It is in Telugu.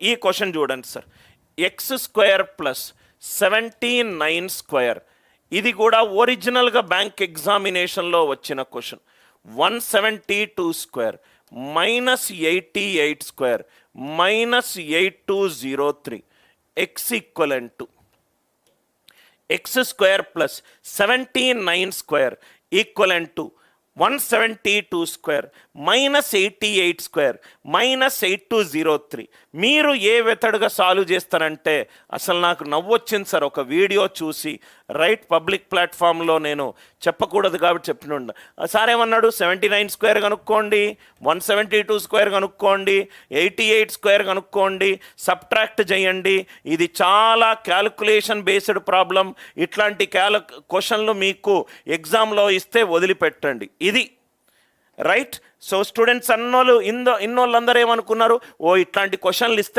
ఈ క్వశ్చన్ చూడండి sir, X square plus 79 square, ఇది కూడా ఒరిజినల్గా బ్యాంక్ ఎగ్జామినేషన్లో వచ్చిన question. 172 square minus 88 square minus 8203 X equivalent to X square plus 79 square equivalent to 172 square minus 88 square minus 8203. మీరు ఏ మెథడ్గా సాల్వ్ చేస్తారంటే అసలు నాకు నవ్వొచ్చింది సార్. ఒక వీడియో చూసి రైట్ పబ్లిక్ ప్లాట్ఫామ్లో నేను చెప్పకూడదు కాబట్టి చెప్పిన సార్ ఏమన్నాడు, 79 స్క్వేర్ కనుక్కోండి, 172 స్క్వేర్ కనుక్కోండి, 88 స్క్వేర్ కనుక్కోండి, సబ్ట్రాక్ట్ చేయండి. ఇది చాలా క్యాలిక్యులేషన్ బేస్డ్ ప్రాబ్లం. ఇట్లాంటి క్వశ్చన్లు మీకు ఎగ్జామ్లో ఇస్తే వదిలిపెట్టండి. ఇది రైట్. సో స్టూడెంట్స్ ఇన్నోళ్ళందరూ ఏమనుకున్నారు, ఓ ఇట్లాంటి క్వశ్చన్లు ఇస్తే